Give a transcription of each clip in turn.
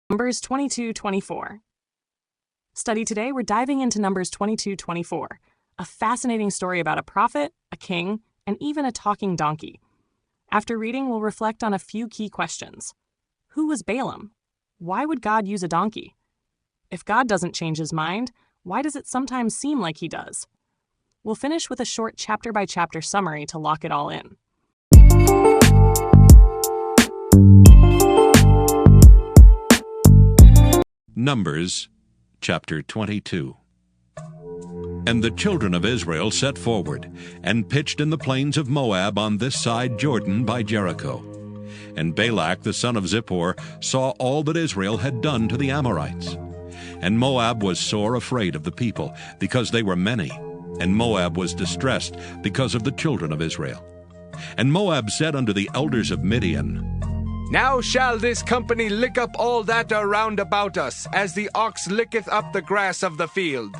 Numbers 22-24. Study today, we're diving into Numbers 22-24, a fascinating story about a prophet, a king, and even a talking donkey. After reading, we'll reflect on a few key questions. Who was Balaam? Why would God use a donkey? If God doesn't change his mind, why does it sometimes seem like he does? We'll finish with a short chapter-by-chapter summary to lock it all in. Numbers chapter 22. And the children of Israel set forward, and pitched in the plains of Moab on this side Jordan by Jericho. And Balak the son of Zippor saw all that Israel had done to the Amorites. And Moab was sore afraid of the people, because they were many, and Moab was distressed because of the children of Israel. And Moab said unto the elders of Midian, Now shall this company lick up all that are round about us, as the ox licketh up the grass of the field.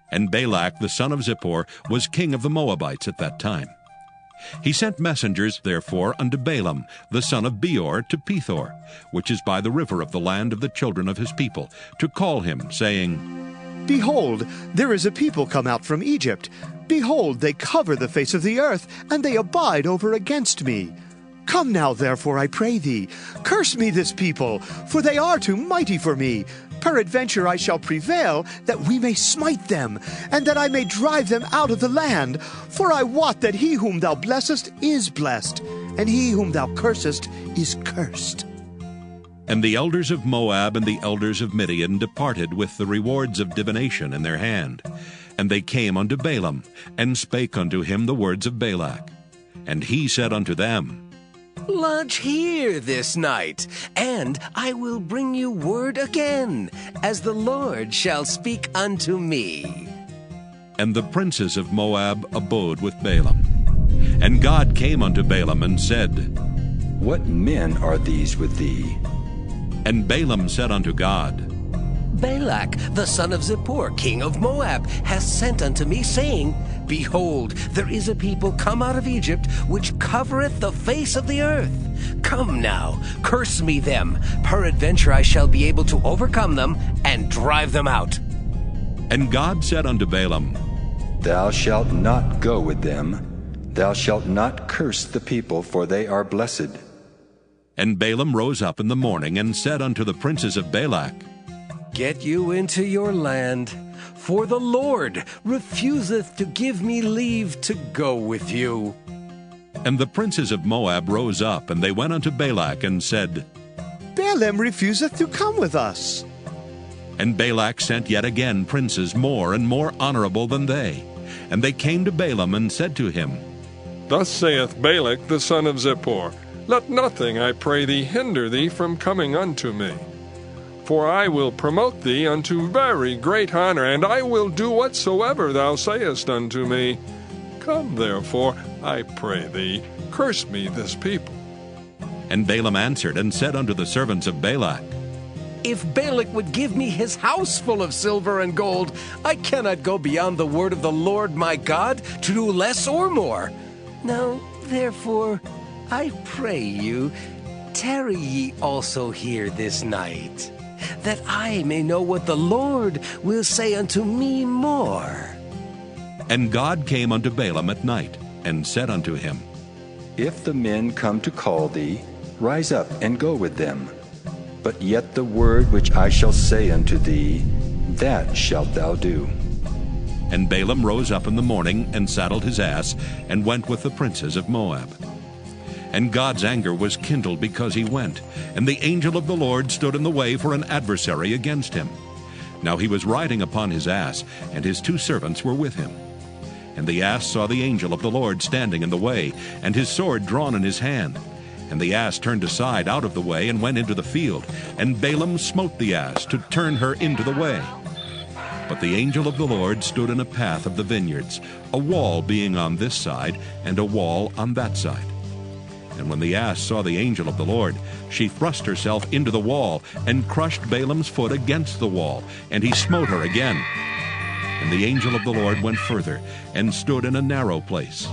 And Balak the son of Zippor was king of the Moabites at that time. He sent messengers, therefore, unto Balaam the son of Beor to Pethor, which is by the river of the land of the children of his people, to call him, saying, Behold, there is a people come out from Egypt. Behold, they cover the face of the earth, and they abide over against me. Come now, therefore, I pray thee, curse me this people, for they are too mighty for me. Peradventure I shall prevail, that we may smite them, and that I may drive them out of the land. For I wot that he whom thou blessest is blessed, and he whom thou cursest is cursed. And the elders of Moab and the elders of Midian departed with the rewards of divination in their hand. And they came unto Balaam, and spake unto him the words of Balak. And he said unto them, Lodge here this night, and I will bring you word again, as the Lord shall speak unto me. And the princes of Moab abode with Balaam. And God came unto Balaam and said, What men are these with thee? And Balaam said unto God, Balak, the son of Zippor, king of Moab, hath sent unto me, saying, Behold, there is a people come out of Egypt, which covereth the face of the earth. Come now, curse me them. Peradventure I shall be able to overcome them, and drive them out. And God said unto Balaam, Thou shalt not go with them. Thou shalt not curse the people, for they are blessed. And Balaam rose up in the morning, and said unto the princes of Balak, Get you into your land, for the Lord refuseth to give me leave to go with you. And the princes of Moab rose up, and they went unto Balak, and said, Balaam refuseth to come with us. And Balak sent yet again princes more and more honorable than they. And they came to Balaam, and said to him, Thus saith Balak the son of Zippor, Let nothing, I pray thee, hinder thee from coming unto me. For I will promote thee unto very great honor, and I will do whatsoever thou sayest unto me. Come therefore, I pray thee, curse me this people. And Balaam answered and said unto the servants of Balak, If Balak would give me his house full of silver and gold, I cannot go beyond the word of the Lord my God to do less or more. Now, therefore, I pray you, tarry ye also here this night, that I may know what the Lord will say unto me more. And God came unto Balaam at night, and said unto him, If the men come to call thee, rise up and go with them. But yet the word which I shall say unto thee, that shalt thou do. And Balaam rose up in the morning, and saddled his ass, and went with the princes of Moab. And God's anger was kindled because he went, and the angel of the Lord stood in the way for an adversary against him. Now he was riding upon his ass, and his 2 servants were with him. And the ass saw the angel of the Lord standing in the way, and his sword drawn in his hand. And the ass turned aside out of the way, and went into the field. And Balaam smote the ass to turn her into the way. But the angel of the Lord stood in a path of the vineyards, a wall being on this side, and a wall on that side. And when the ass saw the angel of the Lord, she thrust herself into the wall, and crushed Balaam's foot against the wall, and he smote her again. And the angel of the Lord went further, and stood in a narrow place,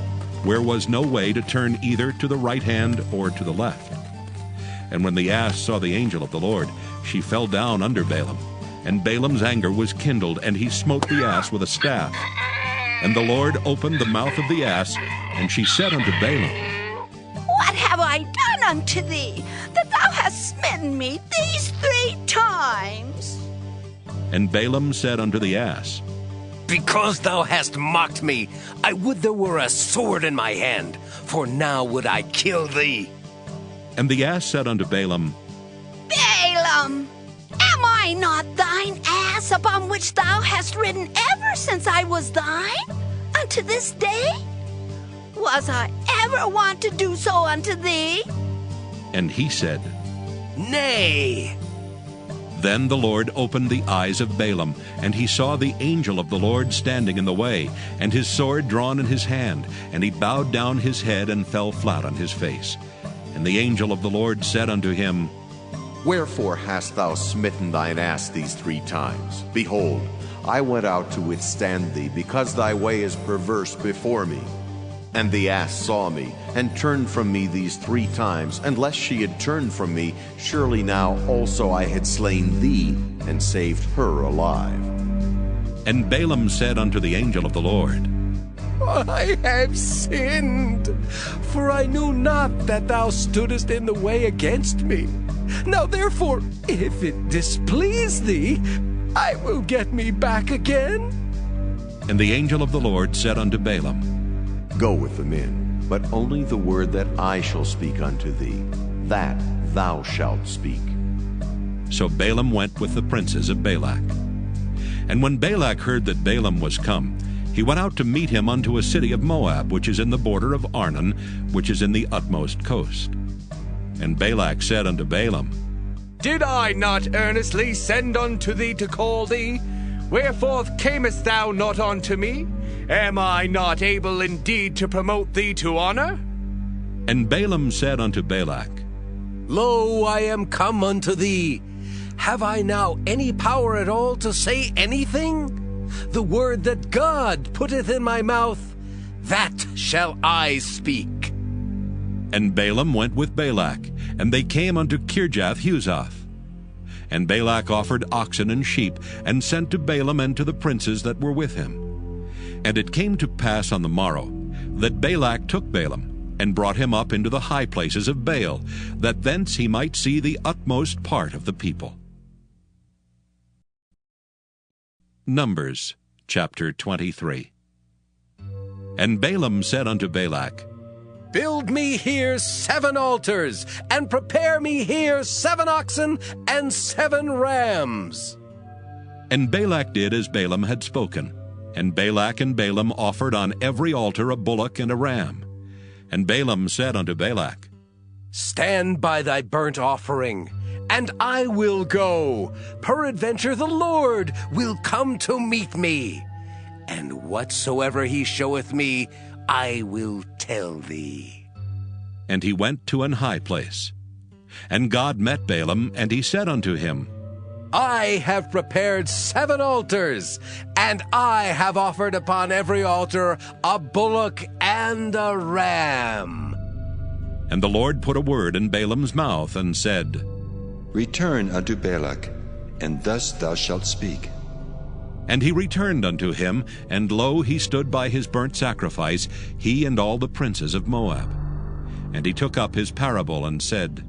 where was no way to turn either to the right hand or to the left. And when the ass saw the angel of the Lord, she fell down under Balaam. And Balaam's anger was kindled, and he smote the ass with a staff. And the Lord opened the mouth of the ass, and she said unto Balaam, What have I done unto thee, that thou hast smitten me these 3 times? And Balaam said unto the ass, Because thou hast mocked me, I would there were a sword in my hand, for now would I kill thee. And the ass said unto Balaam, Balaam, am I not thine ass upon which thou hast ridden ever since I was thine, unto this day? Was I ever wont to do so unto thee? And he said, Nay. Then the Lord opened the eyes of Balaam, and he saw the angel of the Lord standing in the way, and his sword drawn in his hand, and he bowed down his head and fell flat on his face. And the angel of the Lord said unto him, Wherefore hast thou smitten thine ass these 3 times? Behold, I went out to withstand thee, because thy way is perverse before me. And the ass saw me, and turned from me these 3 times, and lest she had turned from me, surely now also I had slain thee, and saved her alive. And Balaam said unto the angel of the Lord, I have sinned, for I knew not that thou stoodest in the way against me. Now therefore, if it displease thee, I will get me back again. And the angel of the Lord said unto Balaam, Go with the men, but only the word that I shall speak unto thee, that thou shalt speak. So Balaam went with the princes of Balak. And when Balak heard that Balaam was come, he went out to meet him unto a city of Moab, which is in the border of Arnon, which is in the utmost coast. And Balak said unto Balaam, Did I not earnestly send unto thee to call thee? Wherefore camest thou not unto me? Am I not able indeed to promote thee to honor? And Balaam said unto Balak, Lo, I am come unto thee. Have I now any power at all to say anything? The word that God putteth in my mouth, that shall I speak. And Balaam went with Balak, and they came unto Kirjath-Huzoth. And Balak offered oxen and sheep, and sent to Balaam and to the princes that were with him. And it came to pass on the morrow, that Balak took Balaam, and brought him up into the high places of Baal, that thence he might see the utmost part of the people. Numbers chapter 23. And Balaam said unto Balak, Build me here 7 altars, and prepare me here 7 oxen and 7 rams. And Balak did as Balaam had spoken. And Balak and Balaam offered on every altar a bullock and a ram. And Balaam said unto Balak, Stand by thy burnt offering, and I will go. Peradventure the Lord will come to meet me. And whatsoever he showeth me, I will tell thee. And he went to an high place. And God met Balaam, and he said unto him, I have prepared 7 altars, and I have offered upon every altar a bullock and a ram. And the Lord put a word in Balaam's mouth, and said, Return unto Balak, and thus thou shalt speak. And he returned unto him, and lo, he stood by his burnt sacrifice, he and all the princes of Moab. And he took up his parable, and said,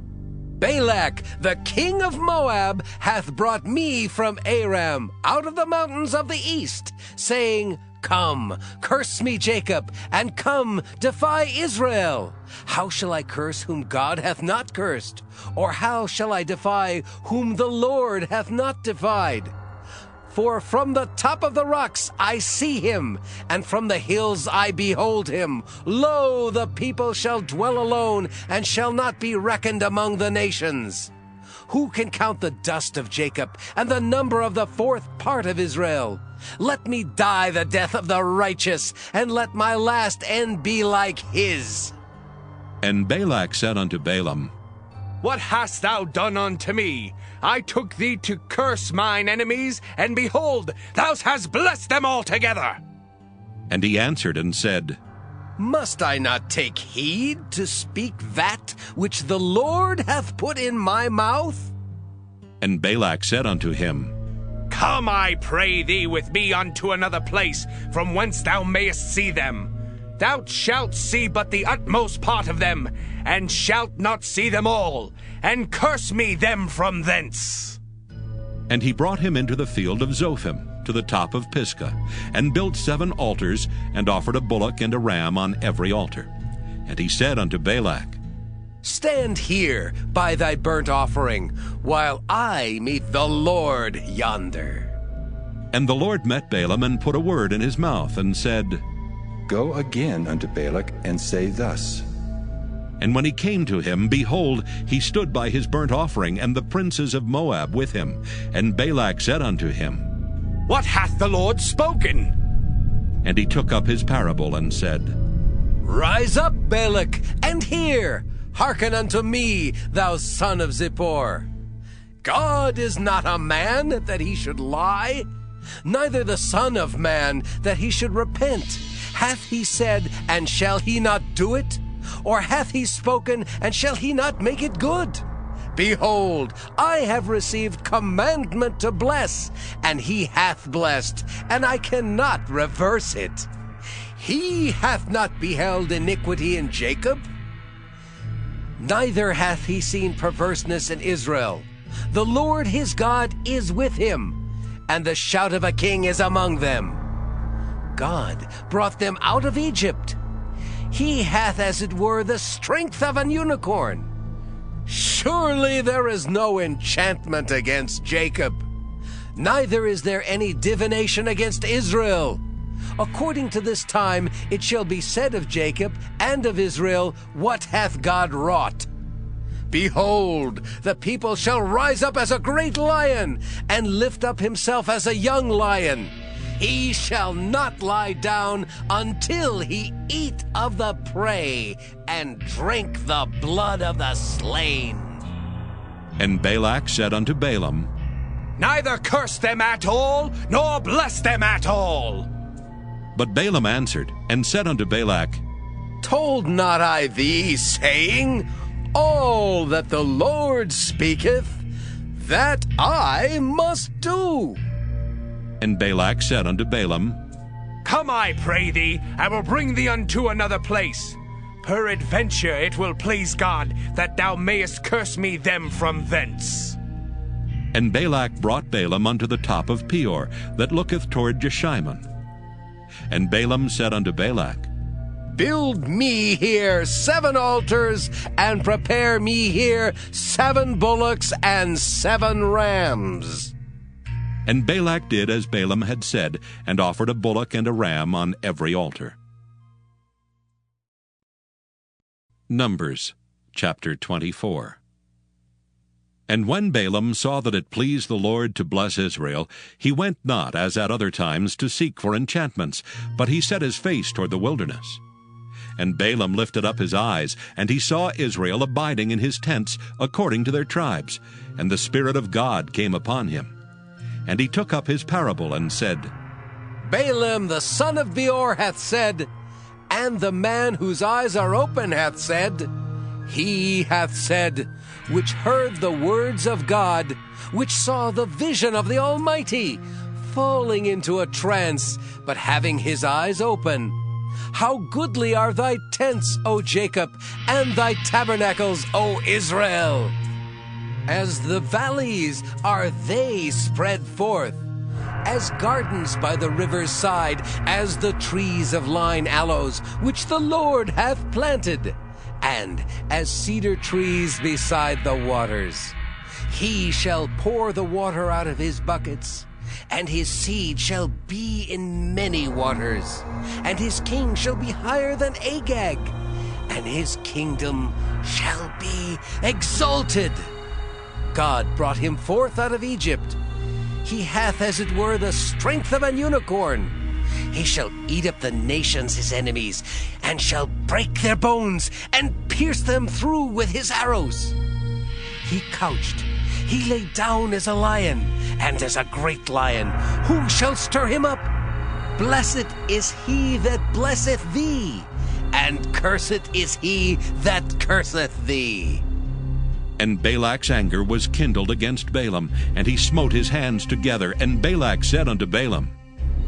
Balak, the king of Moab, hath brought me from Aram, out of the mountains of the east, saying, Come, curse me, Jacob, and come, defy Israel. How shall I curse whom God hath not cursed? Or how shall I defy whom the Lord hath not defied? For from the top of the rocks I see him, and from the hills I behold him. Lo, the people shall dwell alone, and shall not be reckoned among the nations. Who can count the dust of Jacob, and the number of the 4th part of Israel? Let me die the death of the righteous, and let my last end be like his. And Balak said unto Balaam, What hast thou done unto me? I took thee to curse mine enemies, and behold, thou hast blessed them altogether. And he answered and said, Must I not take heed to speak that which the Lord hath put in my mouth? And Balak said unto him, Come, I pray thee, with me unto another place, from whence thou mayest see them. Thou shalt see but the utmost part of them, and shalt not see them all, and curse me them from thence. And he brought him into the field of Zophim, to the top of Pisgah, and built 7 altars, and offered a bullock and a ram on every altar. And he said unto Balak, Stand here by thy burnt offering, while I meet the Lord yonder. And the Lord met Balaam, and put a word in his mouth, and said, Go again unto Balak, and say thus. And when he came to him, behold, he stood by his burnt offering, and the princes of Moab with him. And Balak said unto him, What hath the Lord spoken? And he took up his parable, and said, Rise up, Balak, and hear. Hearken unto me, thou son of Zippor. God is not a man that he should lie, neither the Son of Man that he should repent. Hath he said, and shall he not do it? Or hath he spoken, and shall he not make it good? Behold, I have received commandment to bless, and he hath blessed, and I cannot reverse it. He hath not beheld iniquity in Jacob, neither hath he seen perverseness in Israel. The Lord his God is with him, and the shout of a king is among them. God brought them out of Egypt. He hath, as it were, the strength of an unicorn. Surely there is no enchantment against Jacob, neither is there any divination against Israel. According to this time it shall be said of Jacob and of Israel, What hath God wrought? Behold, the people shall rise up as a great lion, and lift up himself as a young lion. He shall not lie down until he eat of the prey, and drink the blood of the slain. And Balak said unto Balaam, Neither curse them at all, nor bless them at all. But Balaam answered, and said unto Balak, Told not I thee, saying, All that the Lord speaketh, that I must do? And Balak said unto Balaam, Come, I pray thee, I will bring thee unto another place. Peradventure it will please God that thou mayest curse me them from thence. And Balak brought Balaam unto the top of Peor, that looketh toward Jeshimon. And Balaam said unto Balak, Build me here 7 altars, and prepare me here 7 bullocks and 7 rams. And Balak did as Balaam had said, and offered a bullock and a ram on every altar. Numbers chapter 24. And when Balaam saw that it pleased the Lord to bless Israel, he went not, as at other times, to seek for enchantments, but he set his face toward the wilderness. And Balaam lifted up his eyes, and he saw Israel abiding in his tents according to their tribes, and the Spirit of God came upon him. And he took up his parable, and said, Balaam the son of Beor hath said, and the man whose eyes are open hath said, He hath said, which heard the words of God, which saw the vision of the Almighty, falling into a trance, but having his eyes open. How goodly are thy tents, O Jacob, and thy tabernacles, O Israel! As the valleys are they spread forth, as gardens by the river's side, as the trees of lign aloes, which the Lord hath planted, and as cedar trees beside the waters. He shall pour the water out of his buckets, and his seed shall be in many waters, and his king shall be higher than Agag, and his kingdom shall be exalted. God brought him forth out of Egypt. He hath, as it were, the strength of an unicorn. He shall eat up the nations his enemies, and shall break their bones, and pierce them through with his arrows. He couched, he lay down as a lion, and as a great lion. Who shall stir him up? Blessed is he that blesseth thee, and cursed is he that curseth thee. And Balak's anger was kindled against Balaam, and he smote his hands together. And Balak said unto Balaam,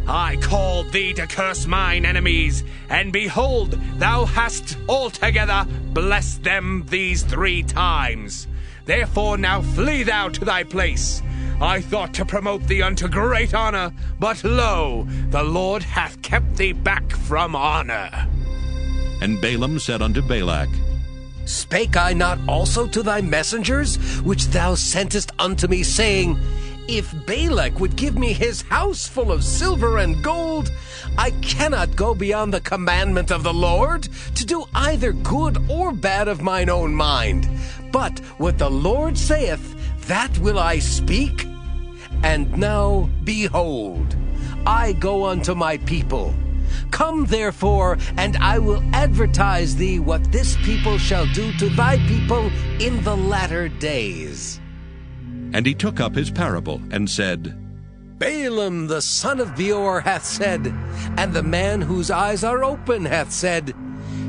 I called thee to curse mine enemies, and behold, thou hast altogether blessed them these 3 times. Therefore now flee thou to thy place. I thought to promote thee unto great honor, but lo, the Lord hath kept thee back from honor. And Balaam said unto Balak, Spake I not also to thy messengers, which thou sentest unto me, saying, If Balak would give me his house full of silver and gold, I cannot go beyond the commandment of the Lord, to do either good or bad of mine own mind. But what the Lord saith, that will I speak. And now, behold, I go unto my people. Come therefore, and I will advertise thee what this people shall do to thy people in the latter days. And he took up his parable, and said, Balaam the son of Beor hath said, and the man whose eyes are open hath said,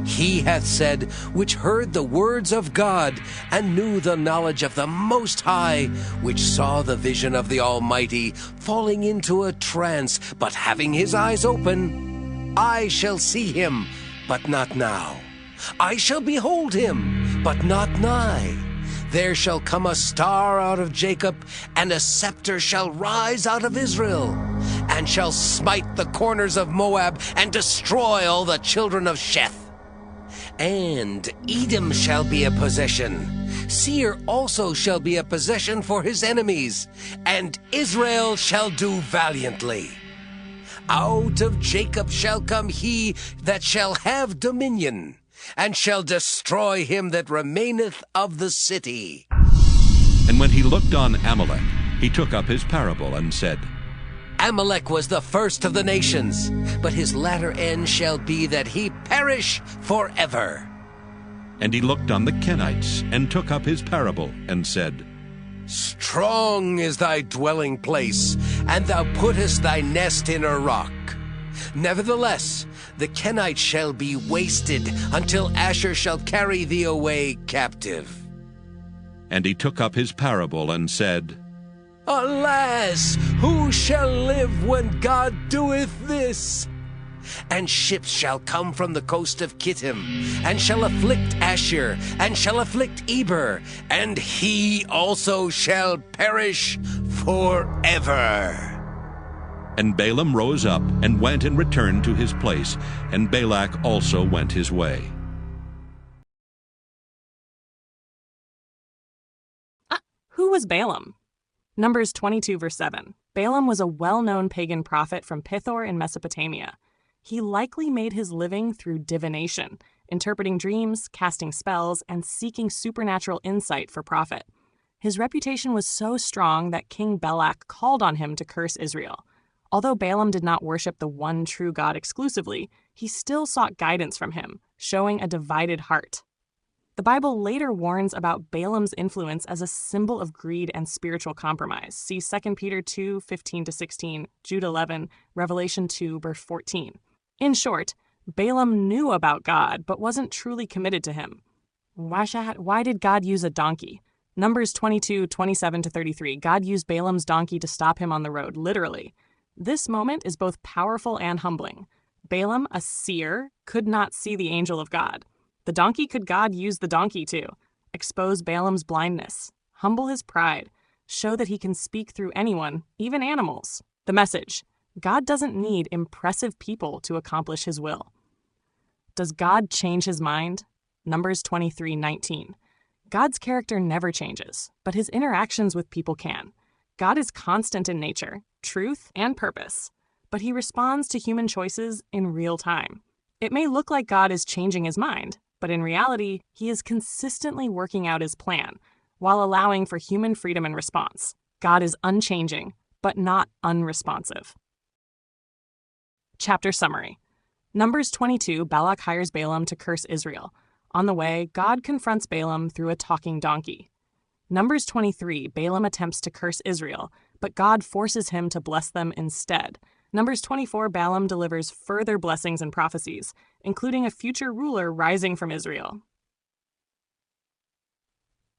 He hath said, which heard the words of God, and knew the knowledge of the Most High, which saw the vision of the Almighty, falling into a trance, but having his eyes open. I shall see him, but not now. I shall behold him, but not nigh. There shall come a star out of Jacob, and a scepter shall rise out of Israel, and shall smite the corners of Moab, and destroy all the children of Sheth. And Edom shall be a possession. Seir also shall be a possession for his enemies, and Israel shall do valiantly. Out of Jacob shall come he that shall have dominion, and shall destroy him that remaineth of the city. And when he looked on Amalek, he took up his parable, and said, Amalek was the first of the nations, but his latter end shall be that he perish forever. And he looked on the Kenites, and took up his parable, and said, Strong is thy dwelling place, and thou puttest thy nest in a rock. Nevertheless, the Kenites shall be wasted, until Asher shall carry thee away captive. And he took up his parable, and said, Alas, who shall live when God doeth this? And ships shall come from the coast of Kittim, and shall afflict Asher, and shall afflict Eber, and he also shall perish forever. And Balaam rose up, and went and returned to his place, and Balak also went his way. Who was Balaam? Numbers 22, verse 7. Balaam was a well-known pagan prophet from Pithor in Mesopotamia. He likely made his living through divination, interpreting dreams, casting spells, and seeking supernatural insight for profit. His reputation was so strong that King Balak called on him to curse Israel. Although Balaam did not worship the one true God exclusively, he still sought guidance from him, showing a divided heart. The Bible later warns about Balaam's influence as a symbol of greed and spiritual compromise. See 2 Peter 2, 15-16, Jude 11, Revelation 2, verse 14. In short, Balaam knew about God, but wasn't truly committed to him. Why did God use a donkey? Numbers 22, 27-33. God used Balaam's donkey to stop him on the road, literally. This moment is both powerful and humbling. Balaam, a seer, could not see the angel of God. The donkey could God use the donkey to expose Balaam's blindness, humble his pride, show that he can speak through anyone, even animals. The message: God doesn't need impressive people to accomplish his will. Does God change his mind? Numbers 23:19. God's character never changes, but his interactions with people can. God is constant in nature, truth, and purpose, but he responds to human choices in real time. It may look like God is changing his mind, but in reality, he is consistently working out his plan while allowing for human freedom and response. God is unchanging, but not unresponsive. Chapter summary. Numbers 22, Balak hires Balaam to curse Israel. On the way, God confronts Balaam through a talking donkey. Numbers 23, Balaam attempts to curse Israel, but God forces him to bless them instead. Numbers 24, Balaam delivers further blessings and prophecies, including a future ruler rising from Israel.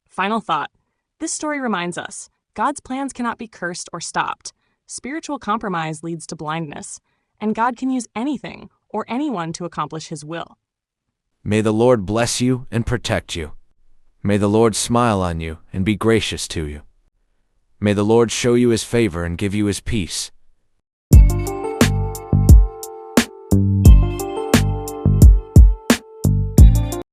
Final thought. This story reminds us, God's plans cannot be cursed or stopped. Spiritual compromise leads to blindness, and God can use anything or anyone to accomplish His will. May the Lord bless you and protect you. May the Lord smile on you and be gracious to you. May the Lord show you His favor and give you His peace.